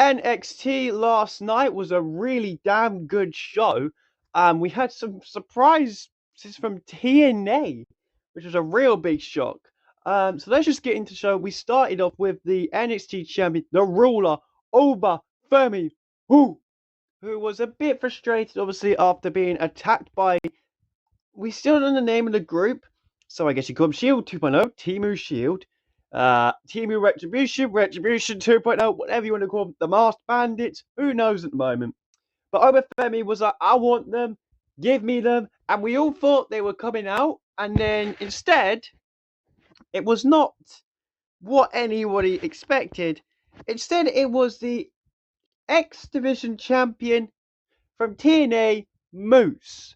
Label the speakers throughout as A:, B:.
A: NXT last night was a really damn good show. We had some surprises from TNA, which was a real big shock. So let's just get into the show. We started off with the NXT champion, the ruler, Oba Femi, who was a bit frustrated, obviously, after being attacked by. We still don't know the name of the group, so I guess you call them Shield 2.0, Timu Shield, Timu Retribution, Retribution 2.0, whatever you want to call them, the Masked Bandits, who knows at the moment. But Obafemi was like, I want them, give me them, and we all thought they were coming out, and then instead, it was not what anybody expected. Instead, it was the X Division champion from TNA, Moose.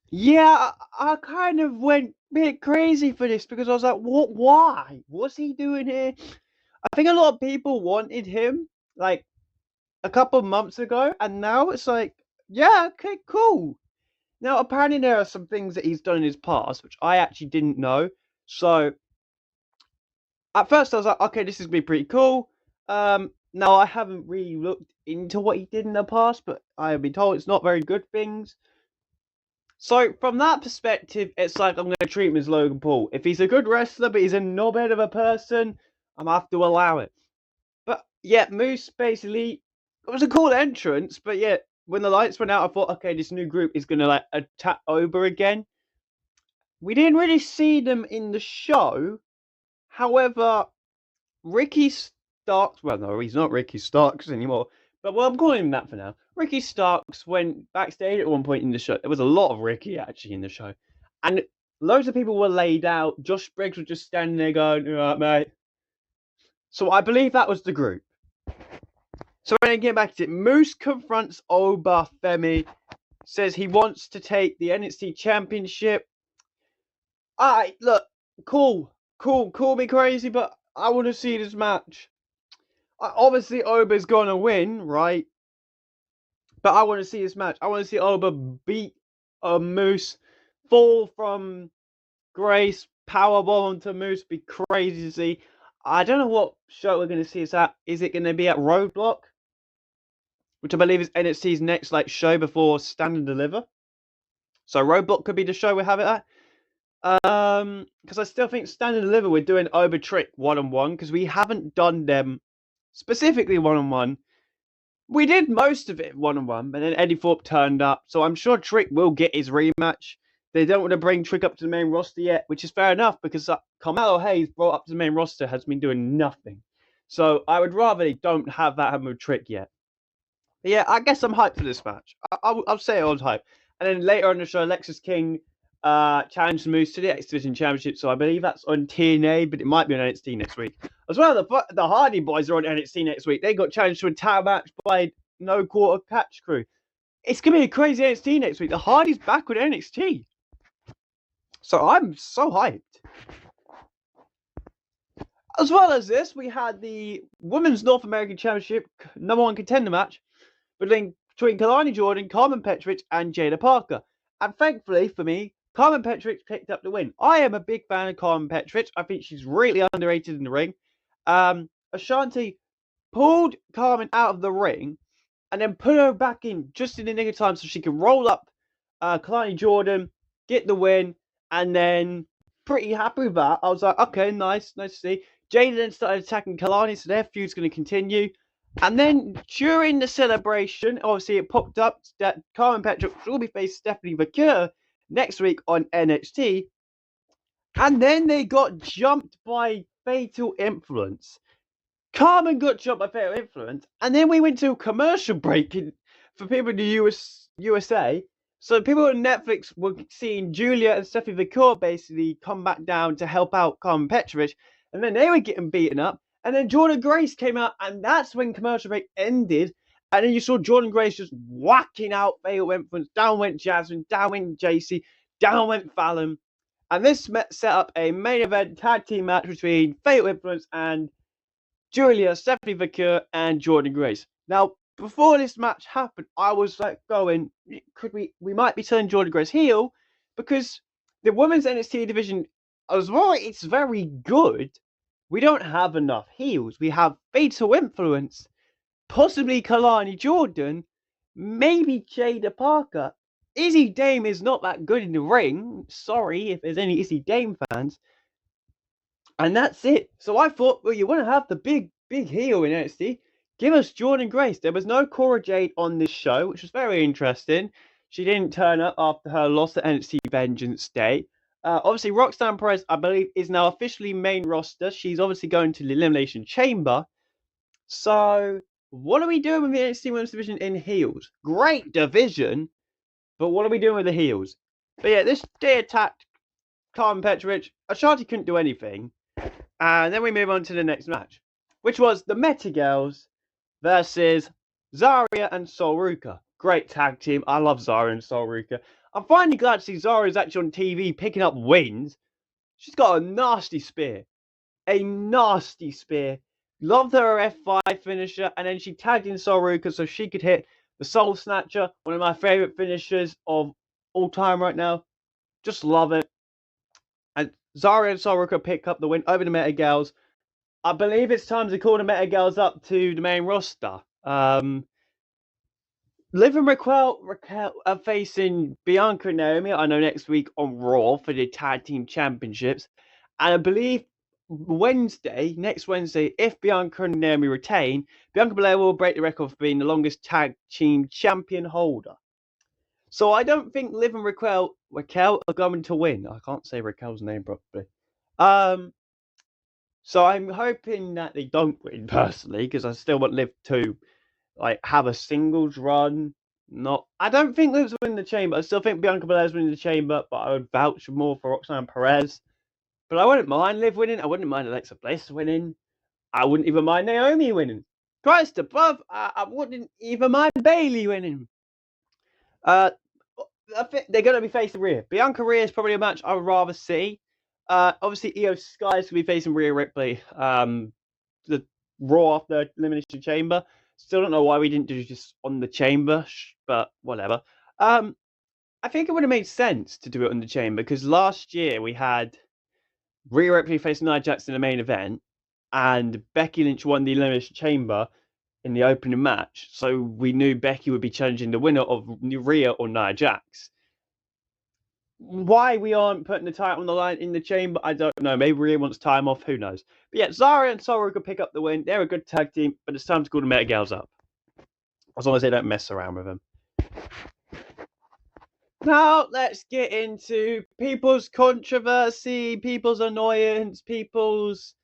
A: Yeah, I kind of went a bit crazy for this because I was like, what? Why? What's he doing here? I think a lot of people wanted him like a couple of months ago, and now it's like, yeah, okay, cool. Now, apparently, there are some things that he's done in his past which I actually didn't know. So, at first, I was like, okay, this is gonna be pretty cool. Now I haven't really looked into what he did in the past, but I have been told it's not very good things. So from that perspective, it's like I'm going to treat him as Logan Paul. If he's a good wrestler, but he's a knobhead of a person, I'm going to have to allow it. But yeah, Moose basically, it was a cool entrance, but yeah, when the lights went out, I thought, okay, this new group is going to like attack Oba again. We didn't really see them in the show. However, Ricky Starks, well, no, he's not Ricky Starks anymore, but well, I'm calling him that for now. Ricky Starks went backstage at one point in the show. There was a lot of Ricky actually in the show, and loads of people were laid out. Josh Briggs was just standing there going, "All right, mate." So I believe that was the group. So when I get back to it, Moose confronts Oba Femi, says he wants to take the NXT Championship. Alright, look, cool, call me crazy, but I want to see this match. Obviously, Oba's gonna win, right? But I want to see this match. I want to see Oba beat Moose, fall from Grace, powerbomb onto Moose. Be crazy to see. I don't know what show we're going to see this at. Is it going to be at Roadblock, which I believe is NXT's next like show before Stand and Deliver? So Roadblock could be the show we have it at. Because I still think Stand and Deliver we're doing Oba Trick 1-on-1 because we haven't done them specifically 1-on-1. We did most of it 1-on-1, but then Eddie Thorpe turned up, so I'm sure Trick will get his rematch. They don't want to bring Trick up to the main roster yet, which is fair enough because Carmelo Hayes brought up to the main roster has been doing nothing. So I would rather they don't have that happen with Trick yet. But yeah, I guess I'm hyped for this match. I'll say I was hyped. And then later on the show, Lexus King challenged Moose to the X Division Championship, so I believe that's on TNA, but it might be on NXT next week. As well, the Hardy Boys are on NXT next week. They got challenged to a tag match by No Quarter Catch Crew. It's going to be a crazy NXT next week. The Hardy's back with NXT. So I'm so hyped. As well as this, we had the Women's North American Championship #1 contender match between Kalani Jordan, Carmen Petrovic, and Jada Parker. And thankfully for me, Carmen Petrovic picked up the win. I am a big fan of Carmen Petrovic. I think she's really underrated in the ring. Ashanti pulled Carmen out of the ring and then put her back in just in the nick of time so she could roll up Kalani Jordan, get the win, and then pretty happy with that. I was like, okay, nice to see. Jada then started attacking Kalani, so their feud's going to continue. And then during the celebration, obviously it popped up that Carmen Petrovic will be facing Stephanie McCure next week on NXT. And then they got jumped by Fatal Influence. Carmen got jumped by Fatal Influence, and then we went to a commercial break for people in the USA. So people on Netflix were seeing Julia and Stephanie McCure basically come back down to help out Carmen Petrovic, and then they were getting beaten up. And then Jordan Grace came out, and that's when commercial break ended. And then you saw Jordan Grace just whacking out Fatal Influence. Down went Jasmine, down went JC, down went Fallon. And this set up a main event tag team match between Fatal Influence and Julia, Stephanie McCure, and Jordan Grace. Now, before this match happened, I was like going, we might be turning Jordan Grace heel because the women's NXT division, as well, it's very good. We don't have enough heels. We have Fatal Influence, possibly Kalani Jordan, maybe Jada Parker. Izzy Dame is not that good in the ring. Sorry if there's any Izzy Dame fans. And that's it. So I thought, well, you want to have the big heel in NXT. Give us Jordan Grace. There was no Cora Jade on this show, which was very interesting. She didn't turn up after her loss at NXT Vengeance Day. Obviously, Roxanne Perez, I believe, is now officially main roster. She's obviously going to the Elimination Chamber. So, what are we doing with the NXT Women's Division in heels? Great division, but what are we doing with the heels? But yeah, this day attacked Carmen Petrovich. Ashanti couldn't do anything. And then we move on to the next match, which was the Meta Girls versus Zarya and Sol Ruka. Great tag team. I love Zarya and Sol Ruka. I'm finally glad to see Zarya is actually on TV picking up wins. She's got a nasty spear. A nasty spear. Loved her F5 finisher, and then she tagged in Sol Ruka so she could hit the Soul Snatcher, one of my favourite finishers of all time right now. Just love it. And Zarya and Sol Ruka pick up the win over the Meta Girls. I believe it's time to call the Meta Girls up to the main roster. Liv and Raquel are facing Bianca and Naomi, I know, next week on Raw for the Tag Team Championships. And I believe next Wednesday, if Bianca and Naomi retain, Bianca Belair will break the record for being the longest Tag Team Champion holder. So I don't think Liv and Raquel are going to win. I can't say Raquel's name properly. So I'm hoping that they don't win personally, because I still want Liv to have a singles run. I don't think Liv's winning the chamber. I still think Bianca Belair's winning the chamber, but I would vouch more for Roxanne Perez. But I wouldn't mind Liv winning. I wouldn't mind Alexa Bliss winning. I wouldn't even mind Naomi winning. Christ above, I wouldn't even mind Bayley winning. I think they're going to be facing Rhea. Bianca Rhea is probably a match I would rather see. Obviously, Io Sky is going to be facing Rhea Ripley. The Raw after Elimination Chamber. Still don't know why we didn't do this on the Chamber, but whatever. I think it would have made sense to do it on the Chamber, because last year we had Rhea Ripley facing Nia Jax in the main event, and Becky Lynch won the Elimination Chamber in the opening match. So we knew Becky would be challenging the winner of Rhea or Nia Jax. Why we aren't putting the title on the line in the Chamber, I don't know. Maybe Rhea wants time off, who knows. But yeah, Zarya and Sol Ruka pick up the win. They're a good tag team, but it's time to call the Meta Girls up. As long as they don't mess around with them. Now, let's get into people's controversy, people's annoyance, people's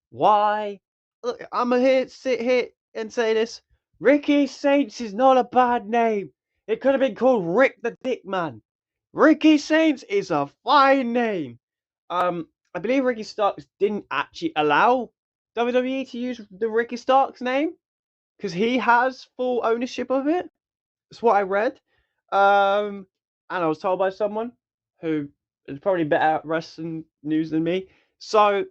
A: why. Look, I'm going to sit here and say this. Ricky Saints is not a bad name. It could have been called Rick the Dick Man. Ricky Saints is a fine name. I believe Ricky Starks didn't actually allow WWE to use the Ricky Starks name, because he has full ownership of it. That's what I read. And I was told by someone who is probably better at wrestling news than me. So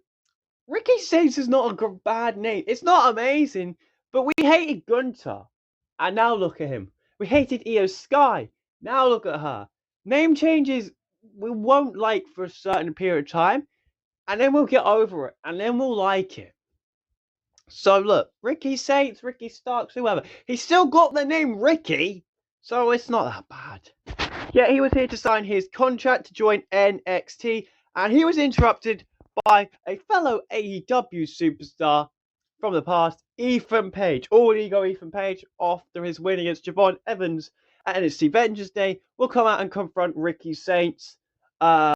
A: Ricky Saints is not a bad name. It's not amazing, but we hated Gunter, and now look at him. We hated Io Sky. Now look at her. Name changes we won't like for a certain period of time, and then we'll get over it, and then we'll like it. So look, Ricky Saints, Ricky Starks, whoever, he's still got the name Ricky, so it's not that bad. Yeah, he was here to sign his contract to join NXT, and he was interrupted by a fellow AEW superstar from the past, Ethan Page. All ego Ethan Page, after his win against Javon Evans at NXT Vengeance Day, will come out and confront Ricky Saints. I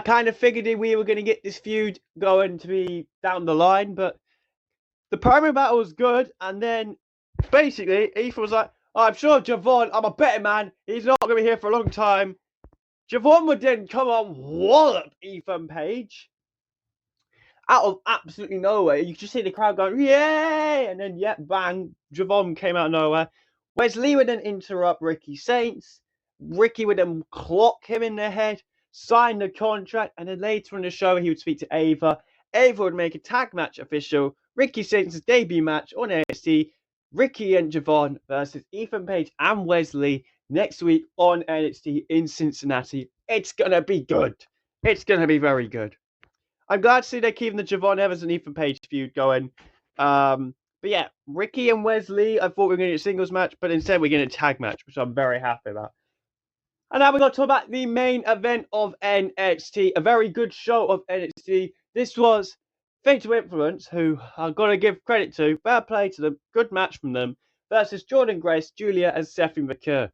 A: kind of figured we were going to get this feud going to be down the line, but the primary battle was good, and then basically Ethan was like, I'm sure Javon, I'm a better man, he's not going to be here for a long time. Javon would then come on, wallop Ethan Page out of absolutely nowhere. You could just see the crowd going, yay! And then, bang, Javon came out of nowhere. Wesley would then interrupt Ricky Saints. Ricky would then clock him in the head, sign the contract, and then later in the show, he would speak to Ava. Ava would make a tag match official. Ricky Saints' debut match on NXT. Ricky and Javon versus Ethan Page and Wesley next week on NXT in Cincinnati. It's going to be good. It's going to be very good. I'm glad to see they're keeping the Javon Evans and Ethan Page feud going. But yeah, Ricky and Wesley, I thought we were going to get a singles match, but instead we're getting a tag match, which I'm very happy about. And now we're going to talk about the main event of NXT. A very good show of NXT. This was Fatal Influence, who I've got to give credit to. Fair play to them. Good match from them. Versus Jordan Grace, Julia, and Stephanie McCure.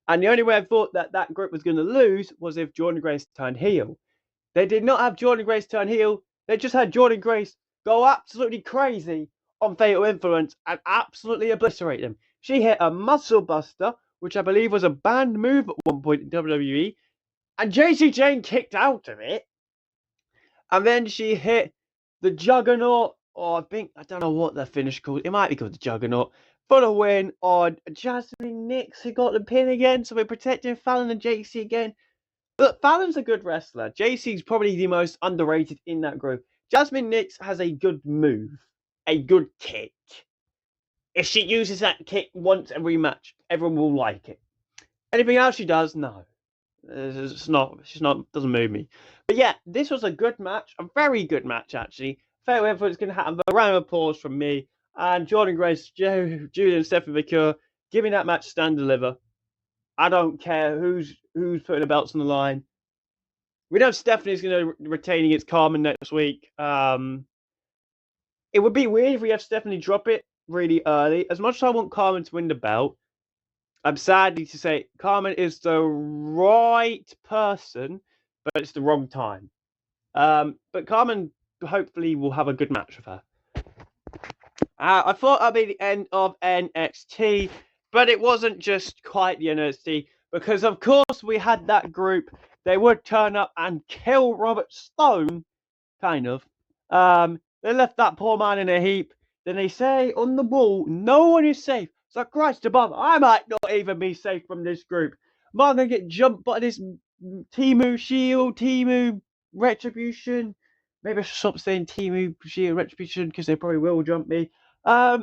A: And the only way I thought that that group was going to lose was if Jordan Grace turned heel. They did not have Jordan Grace turn heel. They just had Jordan Grace go absolutely crazy on Fatal Influence and absolutely obliterate them. She hit a muscle buster, which I believe was a banned move at one point in WWE, and JC Jane kicked out of it. And then she hit the Juggernaut, or I don't know what the finish called. It might be called the Juggernaut, for the win on Jasmine Nix, who got the pin again. So we're protecting Fallon and JC again. But Fallon's a good wrestler. JC's probably the most underrated in that group. Jasmine Nix has a good move, a good kick. If she uses that kick once every match, everyone will like it. Anything else she does, no. She's not, doesn't move me. But yeah, this was a good match, a very good match actually. Fair Influence going to have a round of applause from me and Jordan Grace, Julian, and Stephanie McCure giving that match stand deliver. I don't care who's putting the belts on the line. We know Stephanie's going to retain against Carmen next week. It would be weird if we have Stephanie drop it really early. As much as I want Carmen to win the belt, I'm sadly to say Carmen is the right person, but it's the wrong time. But Carmen hopefully will have a good match with her. I thought that'd be the end of NXT, but it wasn't just quite the NXT, because of course we had that group. They would turn up and kill Robert Stone, kind of. They left that poor man in a heap. Then they say on the wall, no one is safe. So Christ above, I might not even be safe from this group. Am I going to get jumped by this Timu Shield, Timu Retribution? Maybe I should stop saying Timu Shield Retribution because they probably will jump me. A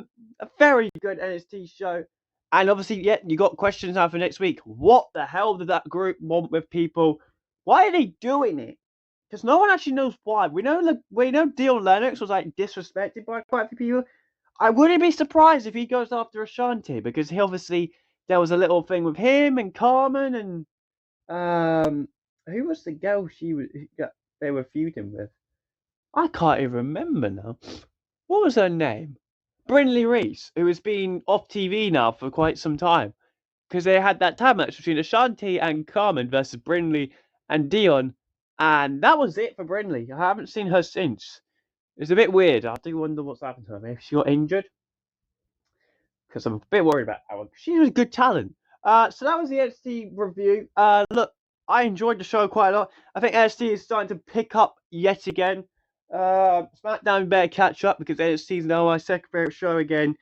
A: very good NXT show. And obviously, yeah, you got questions now for next week. What the hell did that group want with people? Why are they doing it? Because no one actually knows why. We know Dion Lennox was like disrespected by quite a few people. I wouldn't be surprised if he goes after Ashanti, because he obviously there was a little thing with him and Carmen and who was the girl they were feuding with? I can't even remember now. What was her name? Brinley Reese, who has been off TV now for quite some time, because they had that tag match between Ashanti and Carmen versus Brinley and Dion, and that was it for Brinley. I haven't seen her since. It's a bit weird. I do wonder what's happened to her. Maybe she got injured, because I'm a bit worried about that one. She was a good talent. So that was the NXT review. Look, I enjoyed the show quite a lot. I think NXT is starting to pick up yet again. SmackDown better catch up, because NXT is now my second favorite show again.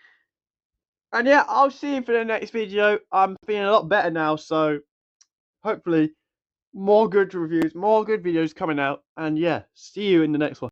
A: And yeah, I'll see you for the next video. I'm feeling a lot better now, so hopefully more good reviews, more good videos coming out. And yeah, see you in the next one.